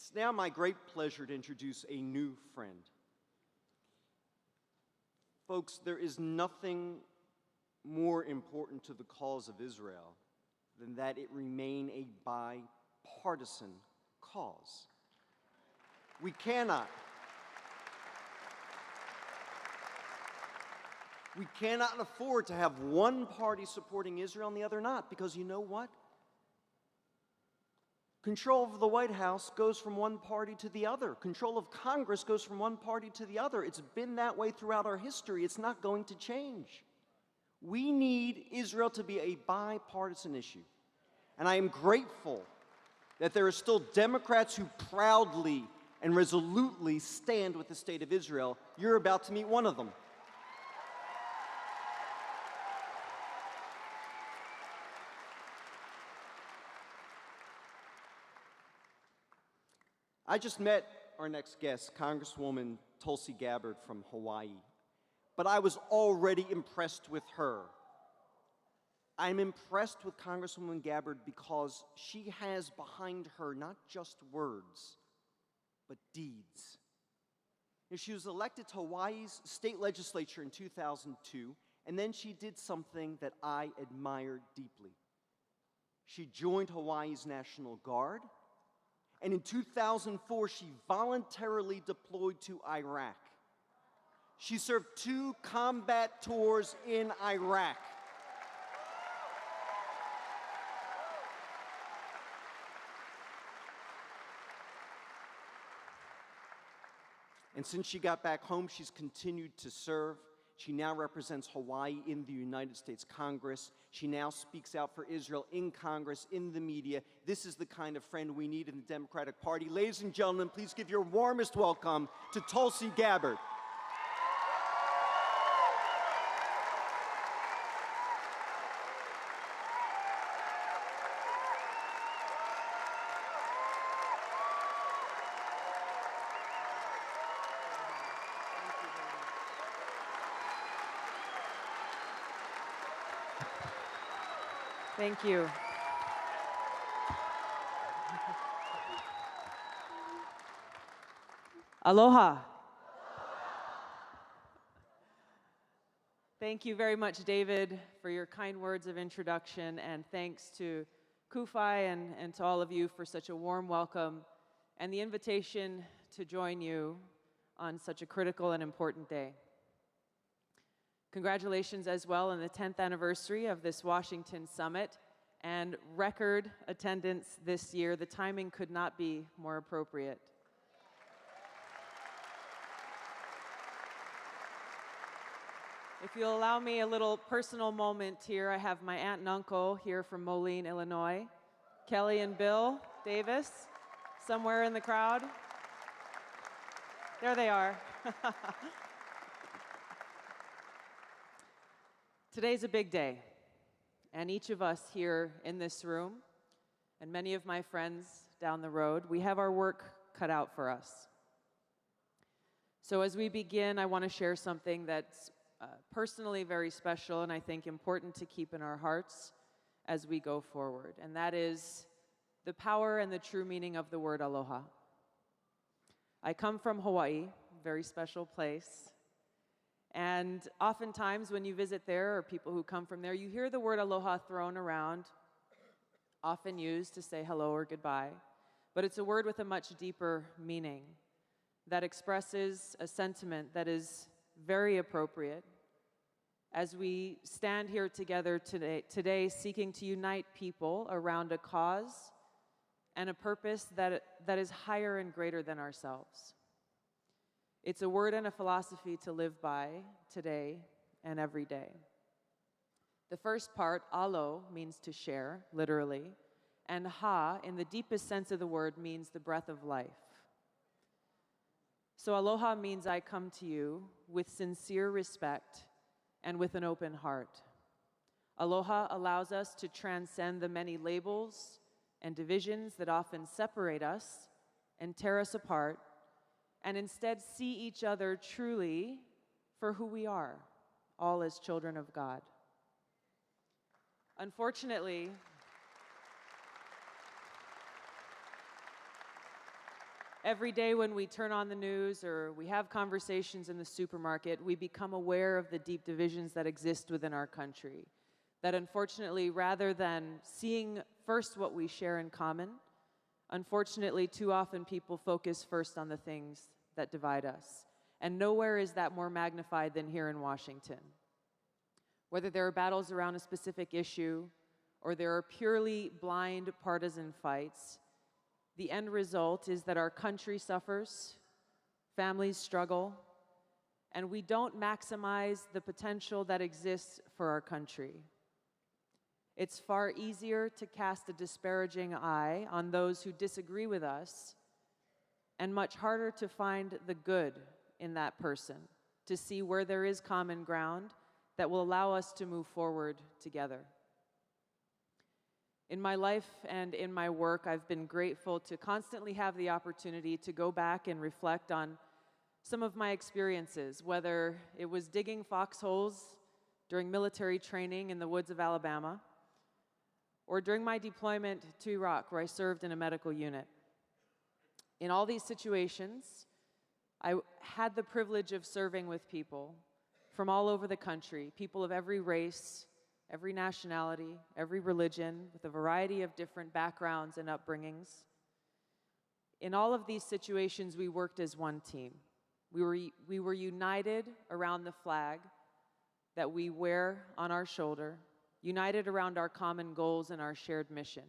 It's now my great pleasure to introduce a new friend. Folks, there is nothing more important to the cause of Israel than that it remain a bipartisan cause. We cannot afford to have one party supporting Israel and the other not, because you know what? Control of the White House goes from one party to the other. Control of Congress goes from one party to the other. It's been that way throughout our history. It's not going to change. We need Israel to be a bipartisan issue. And I am grateful that there are still Democrats who proudly and resolutely stand with the state of Israel. You're about to meet one of them. I just met our next guest, Congresswoman Tulsi Gabbard from Hawaii, but I was already impressed with her. I'm impressed with Congresswoman Gabbard because she has behind her not just words, but deeds. She was elected to Hawaii's state legislature in 2002, and then she did something that I admire deeply. She joined Hawaii's National Guard, and in 2004, she voluntarily deployed to Iraq. She served 2 combat tours in Iraq. And since she got back home, she's continued to serve. She now represents Hawaii in the United States Congress. She now speaks out for Israel in Congress, in the media. This is the kind of friend we need in the Democratic Party. Ladies and gentlemen, please give your warmest welcome to Tulsi Gabbard. Thank you. Aloha. Thank you very much, David, for your kind words of introduction, and thanks to CUFI and to all of you for such a warm welcome and the invitation to join you on such a critical and important day. Congratulations as well on the 10th anniversary of this Washington Summit and record attendance this year. The timing could not be more appropriate. If you'll allow me a little personal moment here, I have my aunt and uncle here from Moline, Illinois, Kelly and Bill Davis, somewhere in the crowd. There they are. Today's a big day, and each of us here in this room, and many of my friends down the road, we have our work cut out for us. So as we begin, I want to share something that's personally very special and I think important to keep in our hearts as we go forward, and that is the power and the true meaning of the word aloha. I come from Hawaii, a very special place. And oftentimes when you visit there, or people who come from there, you hear the word aloha thrown around, often used to say hello or goodbye. But it's a word with a much deeper meaning that expresses a sentiment that is very appropriate as we stand here together today seeking to unite people around a cause and a purpose that is higher and greater than ourselves. It's a word and a philosophy to live by today and every day. The first part, alo, means to share, literally, and ha, in the deepest sense of the word, means the breath of life. So aloha means I come to you with sincere respect and with an open heart. Aloha allows us to transcend the many labels and divisions that often separate us and tear us apart, and instead see each other truly for who we are, all as children of God. Unfortunately, Every day when we turn on the news or we have conversations in the supermarket, we become aware of the deep divisions that exist within our country. That unfortunately, rather than seeing first what we share in common, unfortunately, too often people focus first on the things that divide us. And nowhere is that more magnified than here in Washington. Whether there are battles around a specific issue or there are purely blind partisan fights, the end result is that our country suffers, families struggle, and we don't maximize the potential that exists for our country. It's far easier to cast a disparaging eye on those who disagree with us, and much harder to find the good in that person, to see where there is common ground that will allow us to move forward together. In my life and in my work, I've been grateful to constantly have the opportunity to go back and reflect on some of my experiences, whether it was digging foxholes during military training in the woods of Alabama, or during my deployment to Iraq, where I served in a medical unit. In all these situations, I had the privilege of serving with people from all over the country, people of every race, every nationality, every religion, with a variety of different backgrounds and upbringings. In all of these situations, we worked as one team. We were united around the flag that we wear on our shoulder, united around our common goals and our shared mission,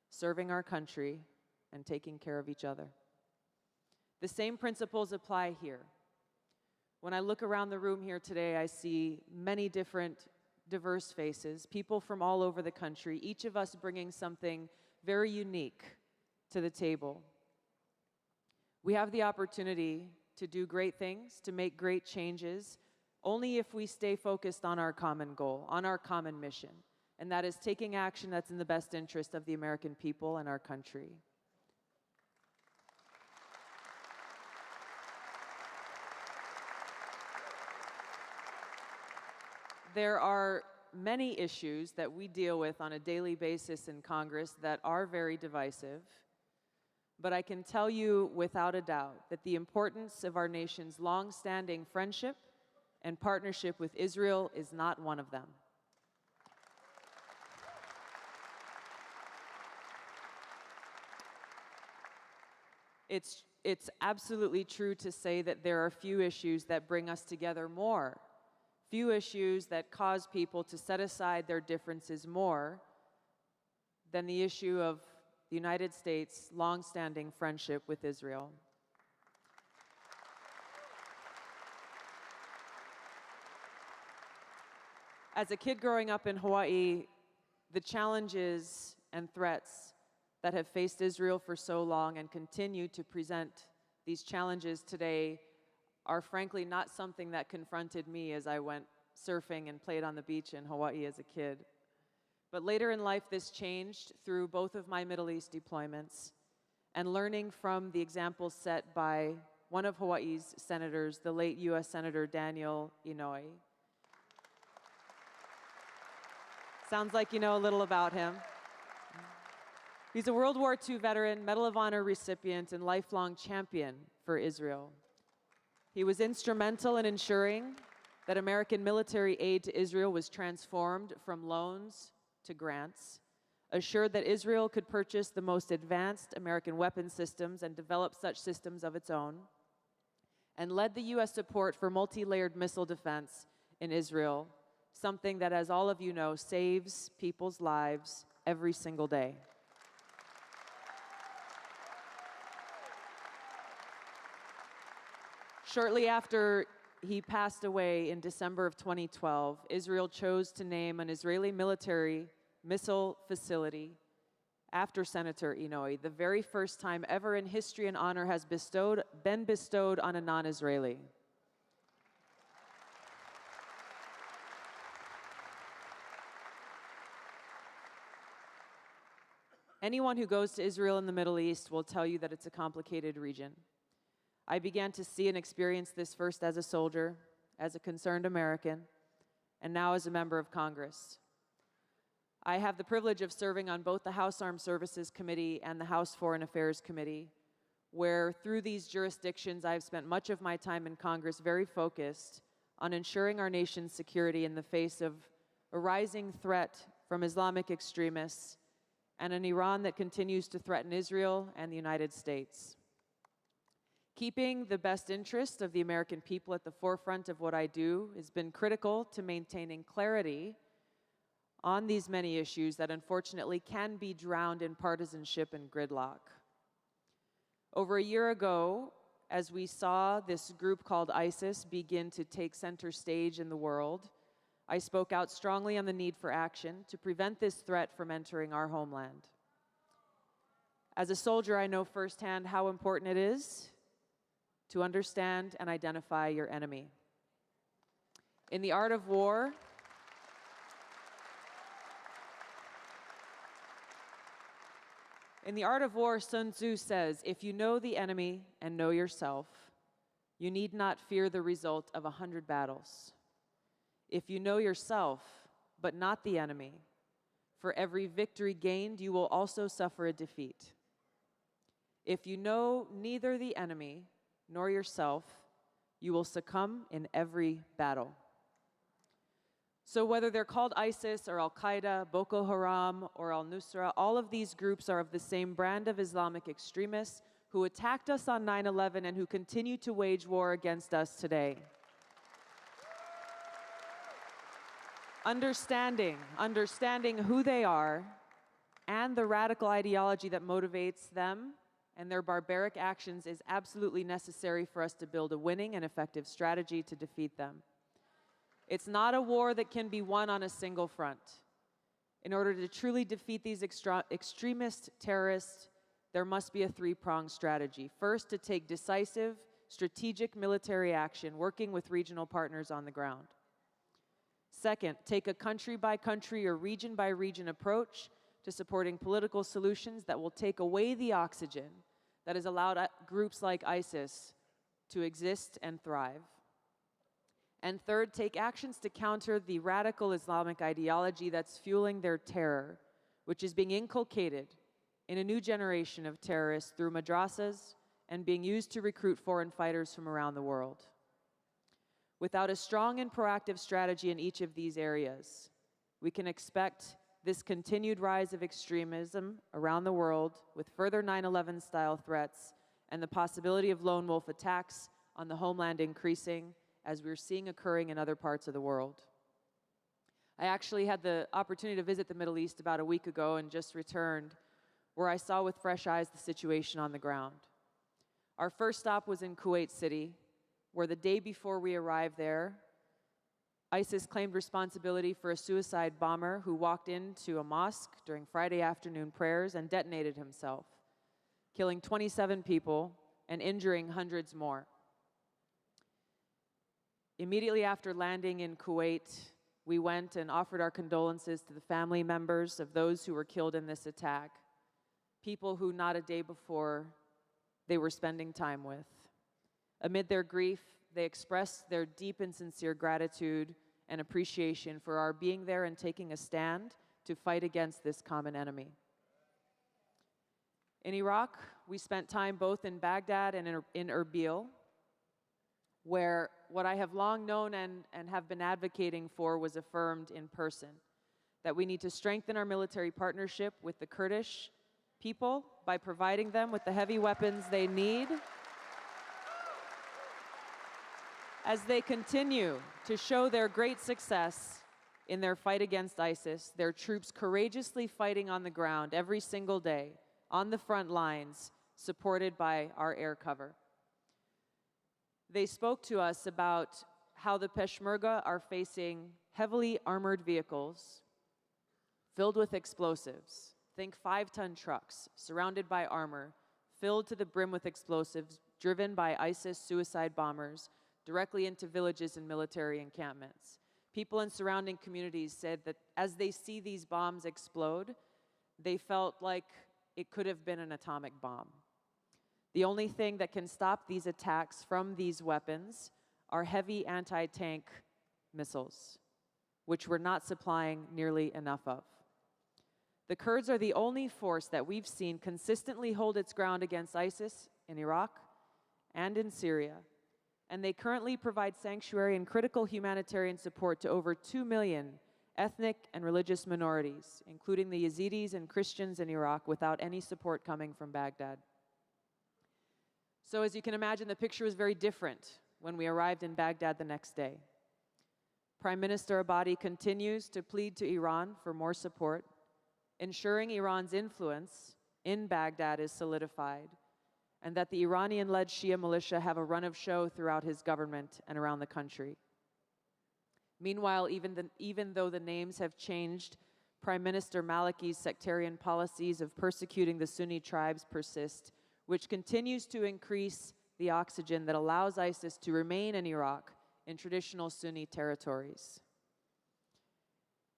serving our country and taking care of each other. The same principles apply here. When I look around the room here today, I see many different diverse faces, people from all over the country, each of us bringing something very unique to the table. We have the opportunity to do great things, to make great changes, only if we stay focused on our common goal, on our common mission, and that is taking action that's in the best interest of the American people and our country. There are many issues that we deal with on a daily basis in Congress that are very divisive, but I can tell you without a doubt that the importance of our nation's long-standing friendship and partnership with Israel is not one of them. It's absolutely true to say that there are few issues that bring us together more, few issues that cause people to set aside their differences more than the issue of the United States' long-standing friendship with Israel. As a kid growing up in Hawaii, the challenges and threats that have faced Israel for so long and continue to present these challenges today are frankly not something that confronted me as I went surfing and played on the beach in Hawaii as a kid. But later in life, this changed through both of my Middle East deployments and learning from the examples set by one of Hawaii's senators, the late U.S. Senator Daniel Inouye. Sounds like you know a little about him. He's a World War II veteran, Medal of Honor recipient, and lifelong champion for Israel. He was instrumental in ensuring that American military aid to Israel was transformed from loans to grants, assured that Israel could purchase the most advanced American weapon systems and develop such systems of its own, and led the U.S. support for multi-layered missile defense in Israel, something that, as all of you know, saves people's lives every single day. Shortly after he passed away in December of 2012, Israel chose to name an Israeli military missile facility after Senator Inouye, the very first time ever in history an honor has been bestowed on a non-Israeli. Anyone who goes to Israel and the Middle East will tell you that it's a complicated region. I began to see and experience this first as a soldier, as a concerned American, and now as a member of Congress. I have the privilege of serving on both the House Armed Services Committee and the House Foreign Affairs Committee, where through these jurisdictions I've spent much of my time in Congress very focused on ensuring our nation's security in the face of a rising threat from Islamic extremists and an Iran that continues to threaten Israel and the United States. Keeping the best interest of the American people at the forefront of what I do has been critical to maintaining clarity on these many issues that unfortunately can be drowned in partisanship and gridlock. Over a year ago, as we saw this group called ISIS begin to take center stage in the world, I spoke out strongly on the need for action to prevent this threat from entering our homeland. As a soldier, I know firsthand how important it is to understand and identify your enemy. In the art of war, Sun Tzu says, if you know the enemy and know yourself, you need not fear the result of 100 battles. If you know yourself, but not the enemy, for every victory gained, you will also suffer a defeat. If you know neither the enemy nor yourself, you will succumb in every battle. So whether they're called ISIS or Al-Qaeda, Boko Haram, or Al-Nusra, all of these groups are of the same brand of Islamic extremists who attacked us on 9/11 and who continue to wage war against us today. Understanding who they are and the radical ideology that motivates them and their barbaric actions is absolutely necessary for us to build a winning and effective strategy to defeat them. It's not a war that can be won on a single front. In order to truly defeat these extremist terrorists, there must be a three-pronged strategy. First, to take decisive, strategic military action, working with regional partners on the ground. Second, take a country-by-country or region-by-region approach to supporting political solutions that will take away the oxygen that has allowed groups like ISIS to exist and thrive. And third, take actions to counter the radical Islamic ideology that's fueling their terror, which is being inculcated in a new generation of terrorists through madrasas and being used to recruit foreign fighters from around the world. Without a strong and proactive strategy in each of these areas, we can expect this continued rise of extremism around the world with further 9/11 style threats and the possibility of lone wolf attacks on the homeland increasing as we're seeing occurring in other parts of the world. I actually had the opportunity to visit the Middle East about a week ago and just returned, where I saw with fresh eyes the situation on the ground. Our first stop was in Kuwait City, where the day before we arrived there, ISIS claimed responsibility for a suicide bomber who walked into a mosque during Friday afternoon prayers and detonated himself, killing 27 people and injuring hundreds more. Immediately after landing in Kuwait, we went and offered our condolences to the family members of those who were killed in this attack, people who not a day before they were spending time with. Amid their grief, they expressed their deep and sincere gratitude and appreciation for our being there and taking a stand to fight against this common enemy. In Iraq, we spent time both in Baghdad and in Erbil, where what I have long known and have been advocating for was affirmed in person, that we need to strengthen our military partnership with the Kurdish people by providing them with the heavy weapons they need as they continue to show their great success in their fight against ISIS, their troops courageously fighting on the ground every single day on the front lines, supported by our air cover. They spoke to us about how the Peshmerga are facing heavily armored vehicles filled with explosives. Think 5-ton trucks surrounded by armor, filled to the brim with explosives, driven by ISIS suicide bombers directly into villages and military encampments. People in surrounding communities said that as they see these bombs explode, they felt like it could have been an atomic bomb. The only thing that can stop these attacks from these weapons are heavy anti-tank missiles, which we're not supplying nearly enough of. The Kurds are the only force that we've seen consistently hold its ground against ISIS in Iraq and in Syria, and they currently provide sanctuary and critical humanitarian support to over 2 million ethnic and religious minorities, including the Yazidis and Christians in Iraq, without any support coming from Baghdad. So as you can imagine, the picture was very different when we arrived in Baghdad the next day. Prime Minister Abadi continues to plead to Iran for more support, ensuring Iran's influence in Baghdad is solidified, and that the Iranian-led Shia militia have a run of show throughout his government and around the country. Meanwhile, even though the names have changed, Prime Minister Maliki's sectarian policies of persecuting the Sunni tribes persist, which continues to increase the oxygen that allows ISIS to remain in Iraq in traditional Sunni territories.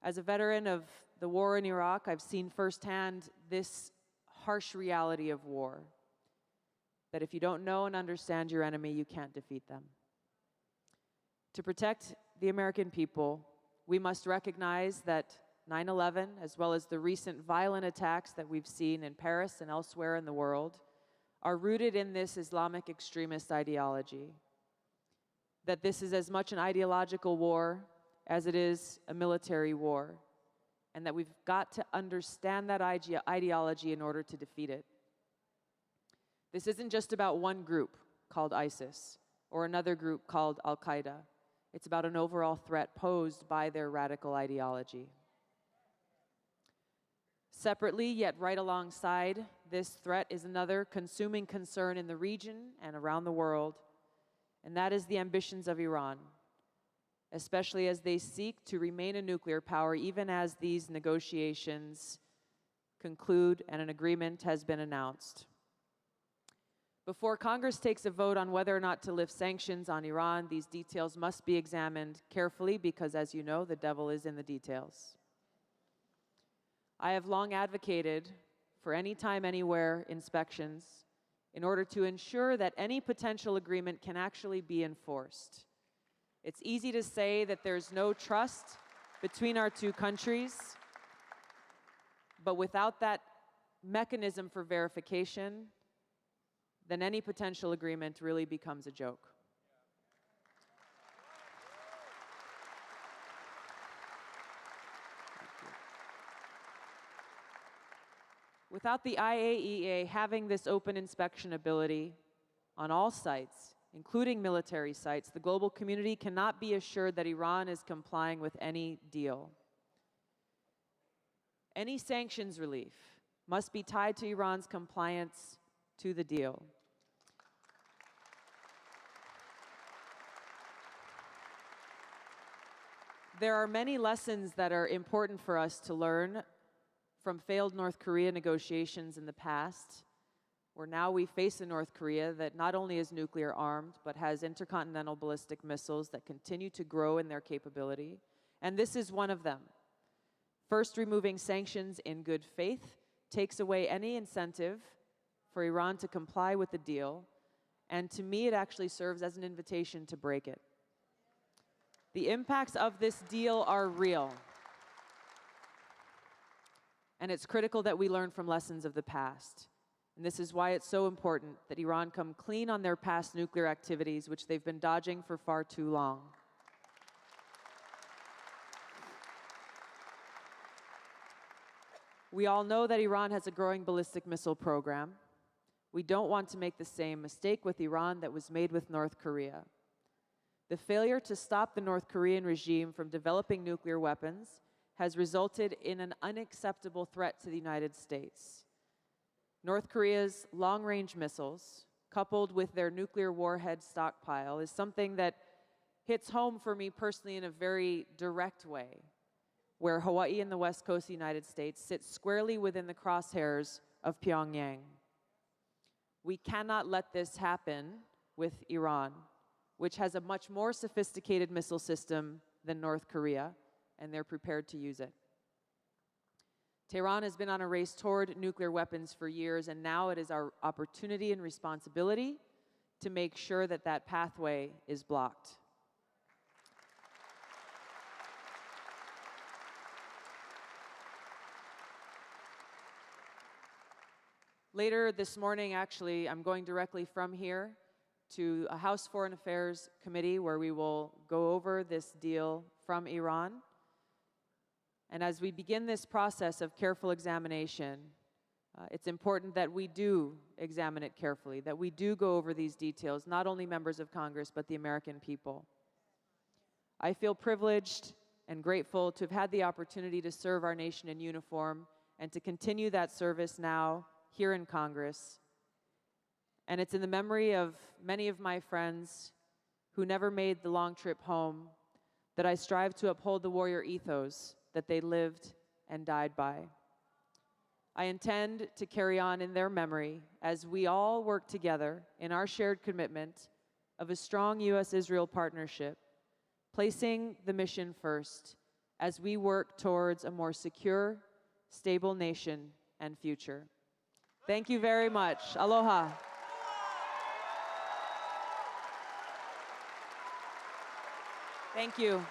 As a veteran of the war in Iraq, I've seen firsthand this harsh reality of war, that if you don't know and understand your enemy, you can't defeat them. To protect the American people, we must recognize that 9/11, as well as the recent violent attacks that we've seen in Paris and elsewhere in the world, are rooted in this Islamic extremist ideology. That this is as much an ideological war as it is a military war, and that we've got to understand that ideology in order to defeat it. This isn't just about one group called ISIS or another group called Al-Qaeda. It's about an overall threat posed by their radical ideology. Separately, yet right alongside this threat, is another consuming concern in the region and around the world, and that is the ambitions of Iran, especially as they seek to remain a nuclear power even as these negotiations conclude and an agreement has been announced. Before Congress takes a vote on whether or not to lift sanctions on Iran, these details must be examined carefully because, as you know, the devil is in the details. I have long advocated for anytime, anywhere inspections in order to ensure that any potential agreement can actually be enforced. It's easy to say that there's no trust between our two countries, but without that mechanism for verification, then any potential agreement really becomes a joke. Without the IAEA having this open inspection ability on all sites, including military sites, the global community cannot be assured that Iran is complying with any deal. Any sanctions relief must be tied to Iran's compliance to the deal. There are many lessons that are important for us to learn from failed North Korea negotiations in the past, where now we face a North Korea that not only is nuclear armed, but has intercontinental ballistic missiles that continue to grow in their capability. And this is one of them. First, removing sanctions in good faith takes away any incentive for Iran to comply with the deal, and to me, it actually serves as an invitation to break it. The impacts of this deal are real. And it's critical that we learn from lessons of the past. And this is why it's so important that Iran come clean on their past nuclear activities, which they've been dodging for far too long. We all know that Iran has a growing ballistic missile program. We don't want to make the same mistake with Iran that was made with North Korea. The failure to stop the North Korean regime from developing nuclear weapons has resulted in an unacceptable threat to the United States. North Korea's long-range missiles, coupled with their nuclear warhead stockpile, is something that hits home for me personally in a very direct way, where Hawaii and the West Coast of the United States sit squarely within the crosshairs of Pyongyang. We cannot let this happen with Iran, which has a much more sophisticated missile system than North Korea, and they're prepared to use it. Tehran has been on a race toward nuclear weapons for years, and now it is our opportunity and responsibility to make sure that that pathway is blocked. Later this morning, actually, I'm going directly from here to a House Foreign Affairs Committee where we will go over this deal from Iran. And as we begin this process of careful examination, it's important that we do examine it carefully, that we do go over these details, not only members of Congress, but the American people. I feel privileged and grateful to have had the opportunity to serve our nation in uniform and to continue that service now here in Congress. And it's in the memory of many of my friends who never made the long trip home that I strive to uphold the warrior ethos that they lived and died by. I intend to carry on in their memory as we all work together in our shared commitment of a strong U.S.-Israel partnership, placing the mission first as we work towards a more secure, stable nation and future. Thank you very much. Aloha. Thank you.